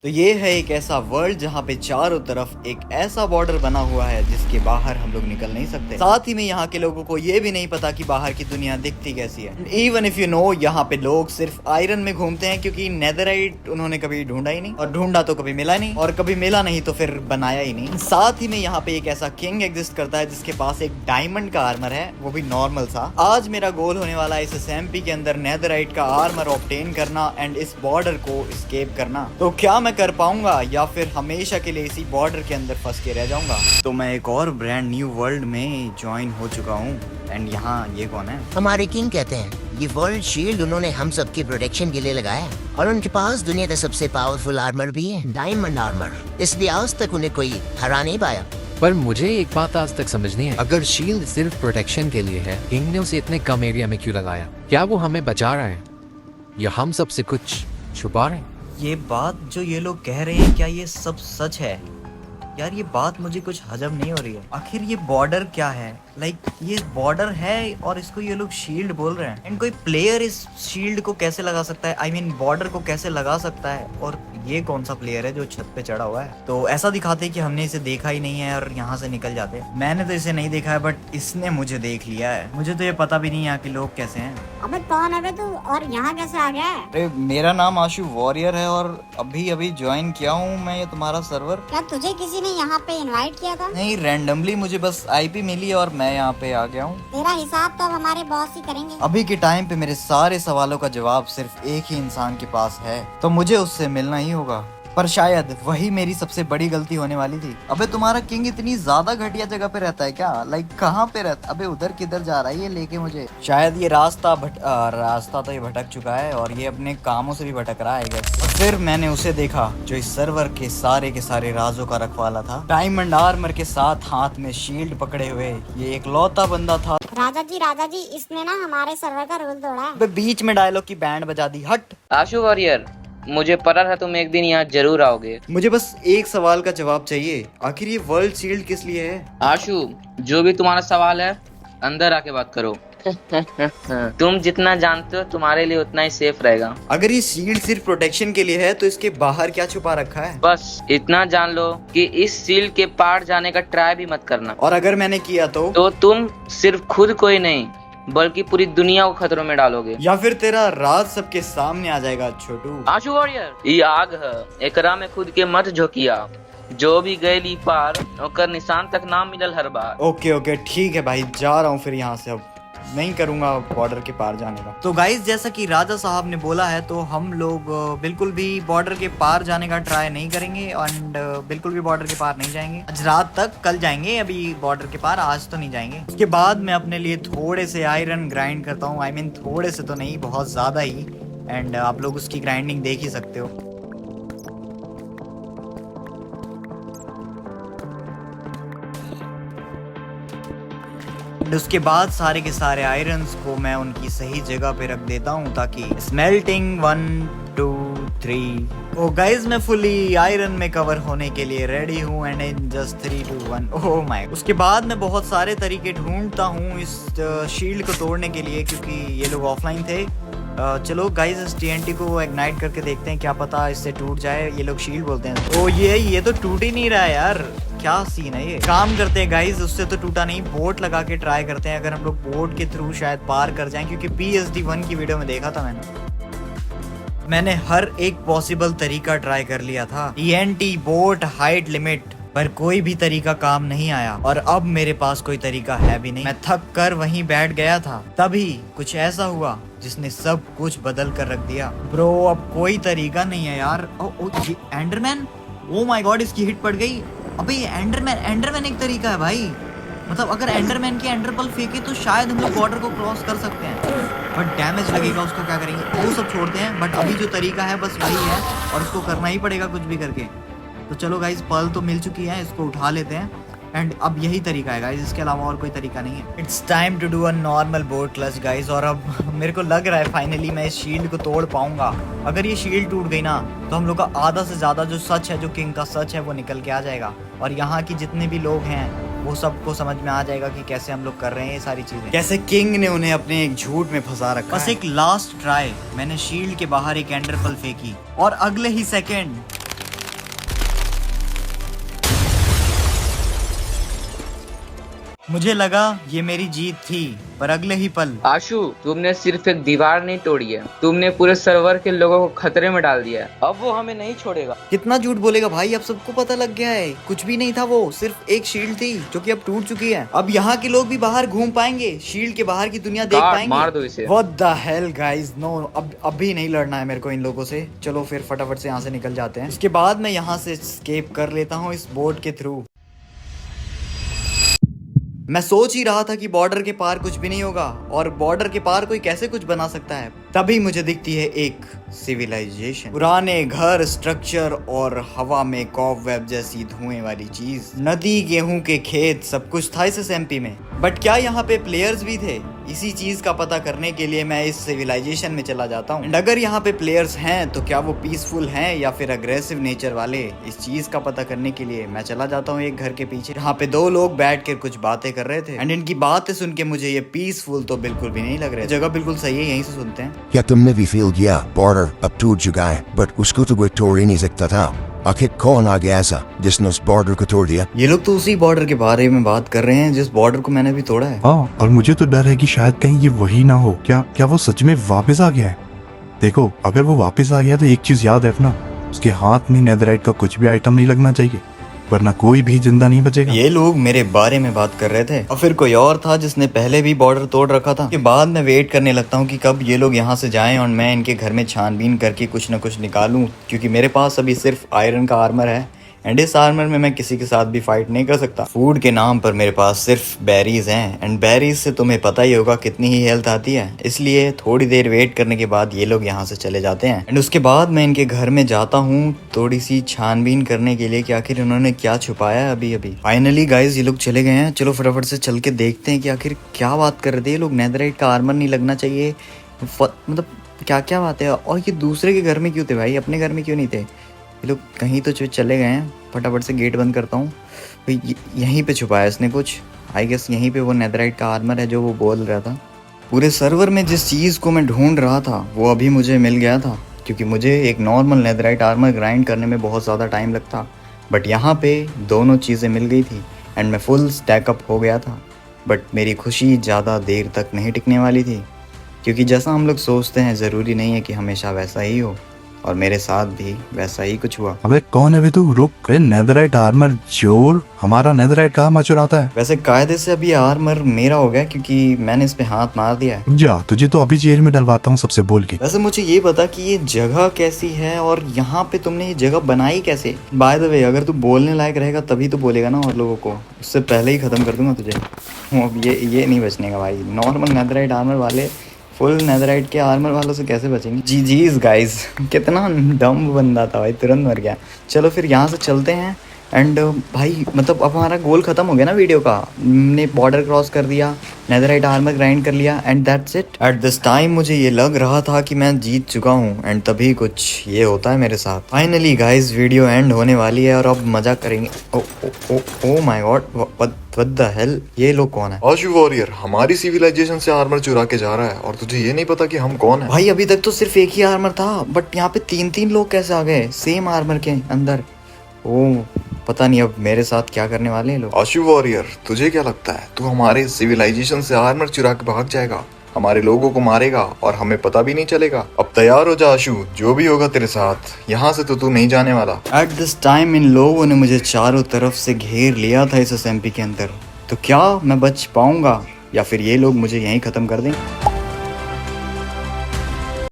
तो ये है एक ऐसा वर्ल्ड जहाँ पे चारों तरफ एक ऐसा बॉर्डर बना हुआ है जिसके बाहर हम लोग निकल नहीं सकते। साथ ही में यहाँ के लोगों को ये भी नहीं पता कि बाहर की दुनिया दिखती कैसी है। इवन इफ यू नो, यहाँ पे लोग सिर्फ आयरन में घूमते हैं क्योंकि नेदरराइट उन्होंने कभी ढूंढा ही नहीं, और ढूंढा तो कभी मिला नहीं, और कभी मिला नहीं तो फिर बनाया ही नहीं। साथ ही में यहाँ पे एक ऐसा किंग एग्जिस्ट करता है जिसके पास एक डायमंड का आर्मर है, वो भी नॉर्मल सा। आज मेरा गोल होने वाला है इस SMP के अंदर नेदरराइट का आर्मर ऑब्टेन करना एंड इस बॉर्डर को एस्केप करना। तो क्या मैं कर पाऊंगा या फिर हमेशा के लिए इसी बॉर्डर के अंदर फंस के रह जाऊंगा? तो मैं एक और ब्रांड न्यू वर्ल्ड में ज्वाइन हो चुका हूँ। एंड यहाँ ये कौन है? हमारे किंग कहते हैं ये वर्ल्ड शील्ड उन्होंने हम सबकी प्रोटेक्शन के लिए लगाया है, और उनके पास दुनिया का सबसे पावरफुल आर्मर भी है, डायमंड आर्मर। इसलिए आज तक उन्हें कोई हरा नहीं पाया। पर मुझे एक बात आज तक समझ नहीं है, अगर शील्ड सिर्फ प्रोटेक्शन के लिए है, किंग ने उसे इतने कम एरिया में क्यों लगाया? क्या वो हमें बचा रहा है या हम सबसे कुछ छुपा रहे हैं? ये बात जो ये लोग कह रहे हैं, क्या ये सब सच है? यार ये बात मुझे कुछ हजम नहीं हो रही है। आखिर ये बॉर्डर क्या है? ये बॉर्डर है और इसको ये लोग शील्ड बोल रहे हैं। एंड कोई प्लेयर इस शील्ड को कैसे लगा सकता है? I mean, बॉर्डर को कैसे लगा सकता है? और ये कौन सा प्लेयर है जो छत पे चढ़ा हुआ है? तो ऐसा दिखाते हैं कि हमने इसे देखा ही नहीं है और यहाँ से निकल जाते हैं। मैंने तो इसे नहीं देखा है, बट इसने मुझे देख लिया है। मुझे तो ये पता भी नहीं यहाँ के लोग कैसे हैं। अबे कौन है बे तू, और यहाँ कैसे आ गया है? अरे मेरा नाम आशु वॉरियर है और अभी अभी ज्वाइन किया हूँ मैं ये तुम्हारा सर्वर। क्या तुझे किसी ने यहाँ पे इनवाइट किया था? नहीं, रैंडमली मुझे बस IP मिली और मैं यहाँ पे आ गया हूँ। तेरा हिसाब तो अब हमारे बॉस ही करेंगे। अभी के टाइम पे मेरे सारे सवालों का जवाब सिर्फ एक ही इंसान के पास है, तो मुझे उससे मिलना ही होगा। पर शायद वही मेरी सबसे बड़ी गलती होने वाली थी। अबे तुम्हारा किंग इतनी ज्यादा घटिया जगह पे रहता है क्या? कहाँ पे रहता? अबे उधर किधर जा रहा है ये लेके मुझे? शायद ये रास्ता तो ये भटक चुका है और ये अपने कामों से भी भटक रहा है। और फिर मैंने उसे देखा जो इस सर्वर के सारे राजों का रखवाला था, डायमंड आर्मर के साथ हाथ में शील्ड पकड़े हुए। ये एक लौता बंदा था। राजा जी इसने ना हमारे सर्वर का रूल तोड़ा है। अबे बीच में डायलॉग की बैंड बजा दी। हट आशु वॉरियर, मुझे पता था तुम एक दिन यहाँ जरूर आओगे। मुझे बस एक सवाल का जवाब चाहिए, आखिर ये वर्ल्ड शील्ड किस लिए है? आशु, जो भी तुम्हारा सवाल है अंदर आके बात करो। तुम जितना जानते हो तुम्हारे लिए उतना ही सेफ रहेगा। अगर ये शील्ड सिर्फ प्रोटेक्शन के लिए है तो इसके बाहर क्या छुपा रखा है? बस इतना जान लो कि इस शील्ड के पार जाने का ट्राई भी मत करना। और अगर मैंने किया तो तुम सिर्फ खुद को ही नहीं बल्कि पूरी दुनिया को खतरों में डालोगे। या फिर तेरा राज सबके सामने आ जाएगा छोटू। आशु वॉरियर, ये आग है, एकरा में खुद के मत झोंकिया। जो भी गए पार ओकर निशान तक ना मिलल हर बार। ओके ठीक है भाई, जा रहा हूँ फिर यहाँ से। अब नहीं करूंगा बॉर्डर के पार जाने का। तो गाइस, जैसा कि राजा साहब ने बोला है तो हम लोग बिल्कुल भी बॉर्डर के पार जाने का ट्राई नहीं करेंगे एंड बिल्कुल भी बॉर्डर के पार नहीं जाएंगे। आज रात तक, कल जाएंगे, अभी बॉर्डर के पार आज तो नहीं जाएंगे। उसके बाद मैं अपने लिए थोड़े से आयरन ग्राइंड करता हूँ। I mean, थोड़े से तो नहीं, बहुत ज्यादा ही। एंड आप लोग उसकी ग्राइंडिंग देख ही सकते हो। उसके बाद सारे के सारे आयरन्स को मैं उनकी सही जगह पे रख देता हूँ ताकि स्मेल्टिंग 1 2 3। ओ गाइज, मैं फुली आयरन में कवर होने के लिए रेडी हूँ and in just 3 2 1। Oh my. उसके बाद मैं बहुत सारे तरीके ढूंढता हूँ इस शील्ड को तोड़ने के लिए क्योंकि ये लोग ऑफलाइन थे। चलो गाइज, इस TNT को इग्नाइट करके देखते हैं, क्या पता इससे टूट जाए। ये लोग शील्ड बोलते हैं। ओ ये तो टूट ही नहीं रहा है यार, क्या सीन है ये? काम करते हैं गाइज, उससे तो टूटा नहीं, बोट लगा के ट्राई करते हैं। अगर हम लोग बोट के थ्रू शायद पार कर जाएं, क्योंकि PSD1 की वीडियो में देखा था मैंने हर एक पॉसिबल तरीका ट्राई कर लिया था। TNT, बोट, हाइट लिमिट, पर कोई भी तरीका काम नहीं आया। और अब मेरे पास कोई तरीका है भी नहीं। मैं थक कर वहीं बैठ गया था, तभी कुछ ऐसा हुआ जिसने सब कुछ बदल कर रख दिया। ब्रो, अब कोई तरीका नहीं है यार। ये एंडरमैन, ओ माय गॉड, इसकी हिट पड़ गई। अबे ये एंडरमैन एक तरीका है भाई। मतलब अगर एंडरमैन की एंडरपल फेंके तो शायद हम लोग बॉर्डर को क्रॉस कर सकते हैं, बट डैमेज लगेगा, उसको क्या करेंगे? वो सब छोड़ते हैं, बट अभी जो तरीका है बस वही है और उसको करना ही पड़ेगा कुछ भी करके। तो चलो गाइज, पर्ल तो मिल चुकी है, इसको उठा लेते हैं। एंड अब यही तरीका है गाइज, इसके अलावा और कोई तरीका नहीं है। It's time to do a normal boat clutch guys. और अब मेरे को लग रहा है फाइनली मैं इस शील्ड को तोड़ पाऊंगा। अगर ये शील्ड टूट गई ना तो हम लोग का आधा से ज्यादा जो सच है, जो किंग का सच है, वो निकल के आ जाएगा। और यहाँ की जितने भी लोग हैं वो सबको समझ में आ जाएगा कि कैसे हम लोग कर रहे हैं ये सारी चीजें, कैसे किंग ने उन्हें अपने एक झूठ में फंसा रखा। बस एक लास्ट ट्राई, मैंने शील्ड के बाहर एक एंडरपल फेंकी और अगले ही सेकंड मुझे लगा ये मेरी जीत थी, पर अगले ही पल आशु, तुमने सिर्फ एक दीवार नहीं तोड़ी है, तुमने पूरे सर्वर के लोगों को खतरे में डाल दिया है। अब वो हमें नहीं छोड़ेगा। कितना झूठ बोलेगा भाई, अब सबको पता लग गया है। कुछ भी नहीं था, वो सिर्फ एक शील्ड थी जो कि अब टूट चुकी है। अब यहाँ के लोग भी बाहर घूम पाएंगे, शील्ड के बाहर की दुनिया देख काट, पाएंगे। मार दो इसे। What the hell guys, no, अब भी नहीं लड़ना है मेरे को इन लोगों से। चलो फिर फटाफट से यहाँ से निकल जाते हैं। इसके बाद मैं यहाँ से एस्केप कर लेता हूँ इस बोट के थ्रू। मैं सोच ही रहा था कि बॉर्डर के पार कुछ भी नहीं होगा, और बॉर्डर के पार कोई कैसे कुछ बना सकता है। तभी मुझे दिखती है एक सिविलाइजेशन, पुराने घर, स्ट्रक्चर और हवा में कॉबवेब जैसी धुएं वाली चीज। नदी, गेहूं के खेत, सब कुछ था इस एमपी में। बट क्या यहाँ पे प्लेयर्स भी थे? इसी चीज का पता करने के लिए मैं इस सिविलाइजेशन में चला जाता हूँ। अगर यहाँ पे प्लेयर्स हैं तो क्या वो पीसफुल हैं या फिर अग्रेसिव नेचर वाले? इस चीज का पता करने के लिए मैं चला जाता हूँ एक घर के पीछे। यहाँ पे दो लोग बैठ कर कुछ बातें कर रहे थे, एंड इनकी बातें सुन के मुझे ये पीसफुल तो बिल्कुल भी नहीं लग रहा है। जगह बिल्कुल सही है, यहीं से सुनते हैं। क्या तुमने भी फील किया बॉर्डर अब टूट चुका है, बट उसको तो कोई तोड़ ही नहीं सकता था? आखिर कौन आ गया ऐसा जिसने उस बॉर्डर को तोड़ दिया? ये लोग तो उसी बॉर्डर के बारे में बात कर रहे हैं जिस बॉर्डर को मैंने भी तोड़ा है। हाँ, और मुझे तो डर है कि शायद कहीं ये वही ना हो। क्या वो सच में वापस आ गया है? देखो, अगर वो वापस आ गया तो एक चीज याद रखना, उसके हाथ में नेदरराइट का कुछ भी आइटम नहीं लगना चाहिए, वरना कोई भी जिंदा नहीं बचेगा। ये लोग मेरे बारे में बात कर रहे थे, और फिर कोई और था जिसने पहले भी बॉर्डर तोड़ रखा था। के बाद मैं वेट करने लगता हूँ कि कब ये लोग यहाँ से जाएं और मैं इनके घर में छानबीन करके कुछ न कुछ निकालूं, क्योंकि मेरे पास अभी सिर्फ आयरन का आर्मर है, एंड इस आर्मर में मैं किसी के साथ भी फाइट नहीं कर सकता। फूड के नाम पर मेरे पास सिर्फ बेरीज हैं, एंड बेरीज से तुम्हें पता ही होगा कितनी ही हेल्थ आती है। इसलिए थोड़ी देर वेट करने के बाद ये लोग यहाँ से चले जाते हैं, एंड उसके बाद मैं इनके घर में जाता हूँ थोड़ी सी छानबीन करने के लिए कि आखिर इन्होंने क्या छुपाया है अभी अभी। फाइनली गाइज ये लोग चले गए हैं। चलो फटाफट से चल के देखते हैं कि आखिर क्या बात कर रहे थे ये लोग। नेदरराइट का आर्मर नहीं लगना चाहिए, मतलब क्या क्या बात है। और ये दूसरे के घर में क्यों थे भाई, अपने घर में क्यों नहीं थे? ये लोग कहीं तो चले गए हैं। फटाफट से गेट बंद करता हूँ। यहीं पे छुपाया इसने कुछ, आई गेस यहीं पे वो नेदरराइट का आर्मर है जो वो बोल रहा था। पूरे सर्वर में जिस चीज़ को मैं ढूंढ रहा था वो अभी मुझे मिल गया था, क्योंकि मुझे एक नॉर्मल नेदरराइट आर्मर ग्राइंड करने में बहुत ज़्यादा टाइम लगता, बट यहाँ पे दोनों चीज़ें मिल गई थी एंड मैं फुल स्टैकअप हो गया था। बट मेरी खुशी ज़्यादा देर तक नहीं टिकने वाली थी, क्योंकि जैसा हम लोग सोचते हैं ज़रूरी नहीं है कि हमेशा वैसा ही हो, और मेरे साथ भी वैसा ही कुछ हुआ। अबे कौन है बे तू? रुक, नेदरराइट आर्मर चोर हमारा नेदरराइट का आर्मर चुराता है। वैसे कायदे से अभी आर्मर मेरा हो गया, क्योंकि मैंने इस पे हाथ मार दिया है। जा, तुझे तो अभी जेल में डलवाता हूँ सबसे बोल के। वैसे मुझे ये बता कि ये जगह कैसी है और यहाँ पे तुमने ये जगह बनाई कैसे? बाय द वे, अगर तू बोलने लायक रहेगा तभी तो बोलेगा ना और लोगों को, उससे पहले ही खत्म कर दूंगा तुझे। अब ये नहीं बचने का भाई। नॉर्मल नेदरराइट आर्मर वाले फुल नेदरराइट के आर्मर वालों से कैसे बचेंगे? जीज गाइस, कितना डम बंदा था भाई, तुरंत मर गया। चलो फिर यहाँ से चलते हैं। एंड भाई मतलब अब हमारा गोल खत्म हो गया ना वीडियो का। हमने बॉर्डर क्रॉस कर दिया, नेदरराइट आर्मर ग्राइंड कर लिया, and that's it. At this time मुझे ये लग रहा था कि मैं जीत चुका हूँ, एंड तभी कुछ ये होता है मेरे साथ। फाइनली गाइस वीडियो एंड होने वाली है और अब मजा करेंगे। Oh my God, what the hell, ये लोग कौन है? आशु वॉरियर हमारी सिविलाइजेशन से आर्मर चुरा के जा रहा है, और तुझे ये नहीं पता कि हम कौन है? भाई अभी तक तो सिर्फ एक ही आर्मर था, बट यहाँ पे 3-3 लोग कैसे आ गए सेम आर्मर के अंदर? ओ पता नहीं अब मेरे साथ क्या करने वाले हैं लोग। आशु वॉरियर, तुझे क्या लगता है तू हमारे सिविलाइजेशन से आर्मर चुरा के भाग जाएगा, हमारे लोगों को मारेगा और हमें पता भी नहीं चलेगा? अब तैयार हो जा आशु, जो भी होगा तेरे साथ, यहाँ से तो तू नहीं जाने वाला। एट दिस टाइम इन लोगों ने मुझे चारों तरफ से घेर लिया था इस एसएमपी के अंदर, तो क्या मैं बच पाऊंगा या फिर ये लोग मुझे यहीं खत्म कर देंगे?